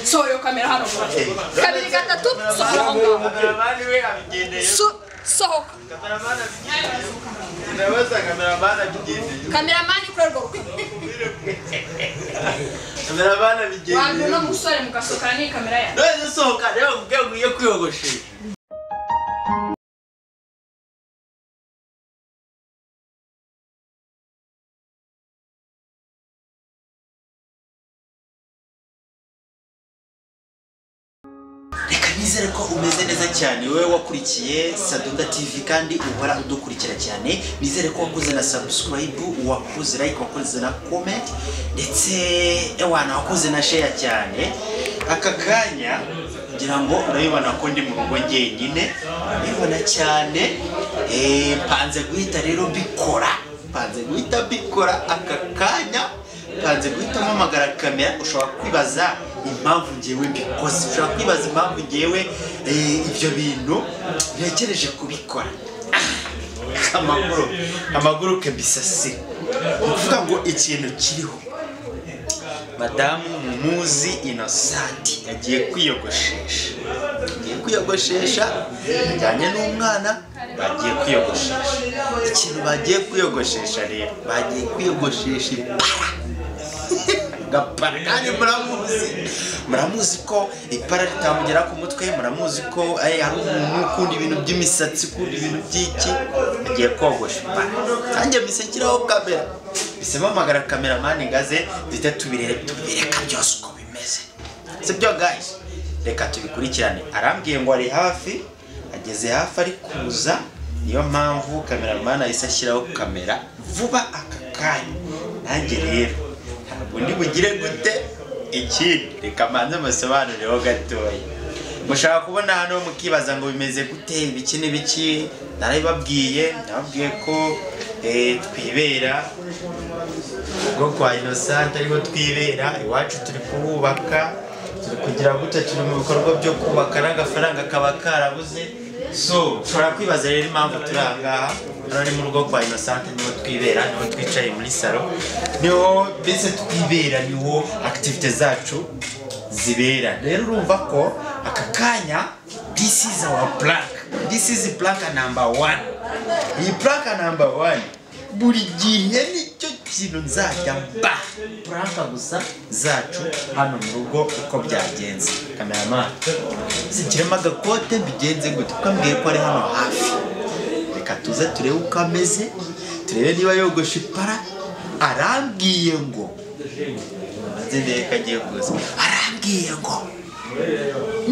sohoye kamera hano kabiri gatatu sohoka kameramani we abigendeye sohoka kameramani abigendeye ndabaza kameramani abigendeye kameramani kurerwa kameramani abigendeye wandu no musore mukasoka ni kamera ya none sohoka rero ubwe kwiyogoshesha nizere ko umeze neza cyane wewe wakurikiye Sadunda TV kandi uhora udukurikira cyane nizere ko wakoze na subscribe wakoze like wakoze na comment ndetse wana wakoze na share cyane aka kanya ngira ngo urabibona ko ndi mu rugo ngenyine nibona cyane panze guhita rero bikora aka kanya panze guhita mpamagara kamera ushobora kwibaza impamvu ngewe mbikoze ushobora kwibaza impamvu ngewe ibyo bintu ntekereje kubikora amaguru kabisa se uvuga ngo ikintu kiriho madamu mumuzi Innocente yagiye kwiyogoshesha ajyanye n'umwana bagiye kwiyogoshesha ikintu bagiye kwiyogoshesha rero bagiye kwiyogoshesha gapara kandi muramuzi ko ipara ritamugera ku mutwe muramuzi ko hari umuntu ukunda ibintu by'imisatsi ukunda ibintu by'iki agiye kogosha ipara nanjye mise kiraho kamera bise mpamagara kameramani ngaze duhita tubireka byose uko bimeze sibyo guys reka tubikurikirane arambwiye ngo ari hafi ageze hafi ari kuza niyo mpamvu kameramani ahise ashyiraho kamera vuba aka kanya nanjye rero undi bugire gute ikindi reka manze amasobanuriro gatoya mushaka kubona hano mukibaza ngo bimeze gute ibiki n'ibiki narabibabwiye ko twibera ubwo kwa Innocente ariho twibera iwacu turi kuhubaka turi kugira gute turi mu bikorwa byo kubaka n'agafaranga kaba karabuze so ushobora kwibaza rero impamvu turi ahangaha hano mu rugo kwa Innocente niho twibera niho twicaye muri salo niho bese twibera niho activite zacu zibera rero urumva ko aka kanya this is our plank this is plank number 1 iyi plank number 1 buri gihe nicyo kintu nzajya mba plank gusa zacu hano mu rugo uko byagenze cameraman zikirema gakote bigenze gute ukambwiye ko ari hano hafi reka tuze turebe uko ameze turebe niba yogosha ipara arambwiye ngo nzende kagiye kuza arambwiye ngo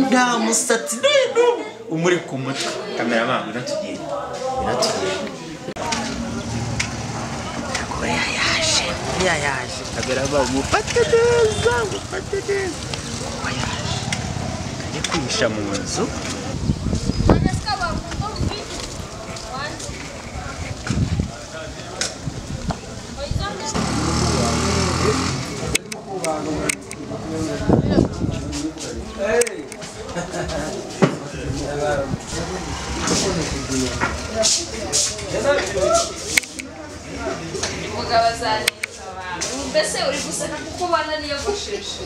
nta musatsi n'ubu umuri ku mutwe cameraman bino tugende yaje kameraba umufate neza yaje kaje kwisha mu nzu mbese uri guseka kuko bana niyogoshesha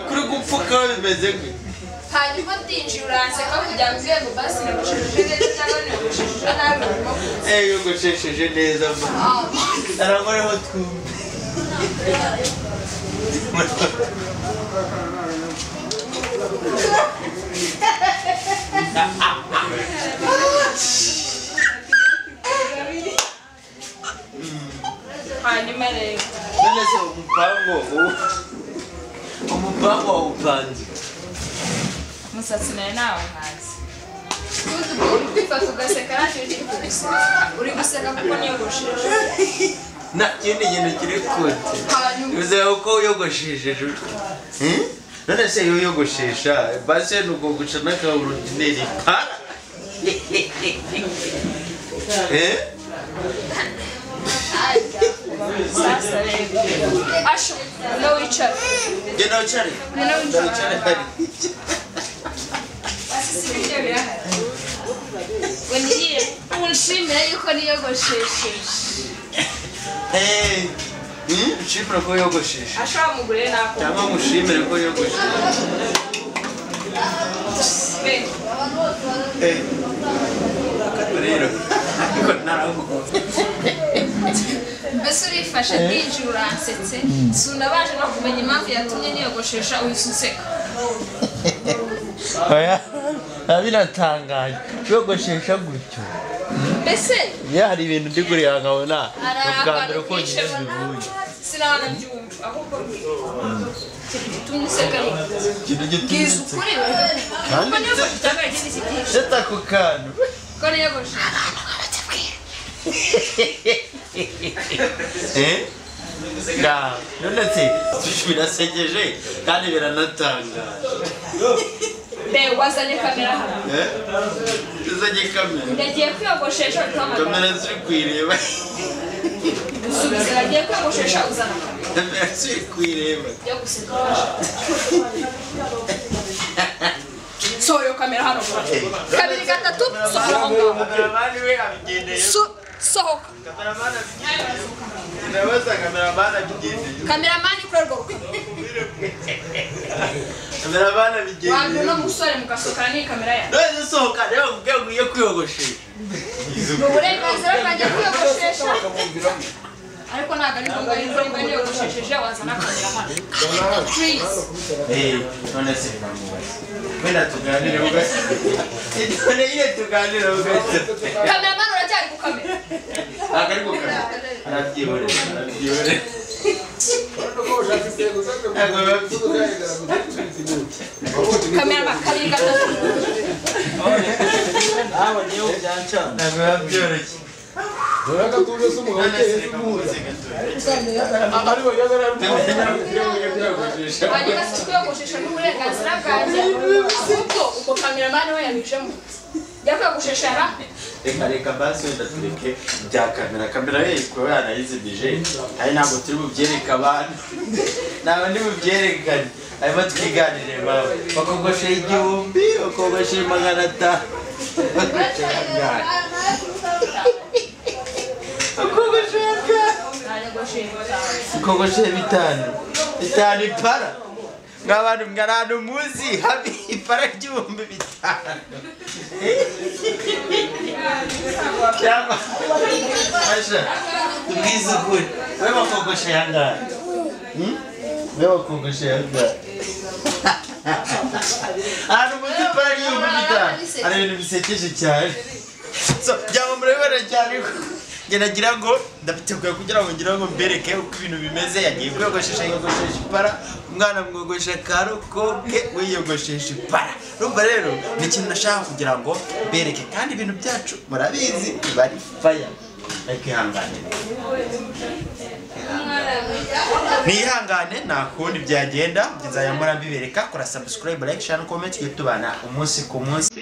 kuri gupfuka bimeze gute hanyuma ndinjira uranseka kugira ngo uze basi nagushesheje cyangwa nagushesheje nabi yogoshesheje neza aragoreho twumve hanyuma rero none se umupango upanze musatsi nawe hasi kwifata ugaseka ntacyo kiri kuguseka uri guseka kuko niyogosheshe nta kindi kintu kiri kote bivuze ko uyogoshesheje none se iyo uyogoshesha base nuko guca n'akaburudineri para Sasa Asho, no wicara. Genda wicare. No Wicare hari. Asisibije birahari. Weniye unshimira yuko niyogoshesheje. Ushimira ko yogoshesha. Ashobora mugure nako. Cyangwa mushimire ko yogoshesha. Rero ariko narago. Mbese urifashe bwinjira uransetse. Sunabaje no kumenya impamvu yatumye niyogoshesha uyisuseka. Oya, abinatangaje. Kwiyogoshesha gutyo. Mbese Hari ibintu ndi kureba nkabona ubwa mbere ko nyine bivuye. Sinabana byumva ahubwo gitumye useka ni. Gizu kuri we. Ko niyo gutanga igisi cyinshi. Seta ku kantu. Ko niyo goshesha. None se birasekeje kandi biranatangaje. Wazanye kamera hano. Uzanye kamera. Ndagiye kwiyogoshesha utamagara. Kamera ziri kwireba. Subiza ndagiye kwiyogoshesha uzana. Kamera ziri kwireba. Yo guseka waje. Soyo kamera hano. Kabiri gatatu sohoka. Kameramani we abigendeye. Sohoka. Kameramani abigendeye. Ndabaza kameramani abigendeye. Kameramani kurerwa. Kameramani abigendeye. Wandu no musore mukasoka ni kamera ya. None sohoka rero ubwe ugiye kwiyogoshesha. Uburenganzira bwanjye kwiyogoshesha. Ariko ntago ari ngombwa yuko niba niyogoshesheje wazana kamera hano. Please. None se namubaza. Wenda tuganire ugase. None ile tuganire ugase. Kameramani uracyari ku kamera. Akari ku kamera. Arabyibore. Kameramani kabiri gatatu. Aba niyo byanca. Ntabwo byoroshye. Doraka tuze sumuhoke yesubuza. Ariwo yagara Wajya kwiyogoshesha n'uburenganzira bwanjye. Kuko uko kameramani we yabijemo. Jya kwiyogoshesha ra. Reka basi wenda tureke bya kamera ye ko yanayizimije. Ari ntabwo turi bubyereka abantu. Ntabwo ndi bubyerekane. Arimo twiganire bawe. Bakogoshe 1000, bakogoshe 500. Kogoshe 5. Ipara. Ngabantu mgarano muzi habi ipara 5,000. Chama. Aisha. Tugize kuri. Wewe kogoshe yanga. Wewe kogoshe yanga. Muzi ipara 5,000. Ari ibintu bisekeje cyane. So, byaba murebera cyane ko nagira ngo ndabiteguye kugira ngo ngira ngo mbereke uko ibintu bimeze. Yagiye kwiyogoshesha ipara, umwana mwogosha karokoke wiyogoshesha ipara. Rumva rero ni ikintu nashaka kugira ngo mbereke kandi ibintu byacu murabizi bari fire. Ikihangane. Nihangane nakundi byagenda bizayamura mbibereka. Kora subscribe, like, share, comment, tubana umunsi ku munsi.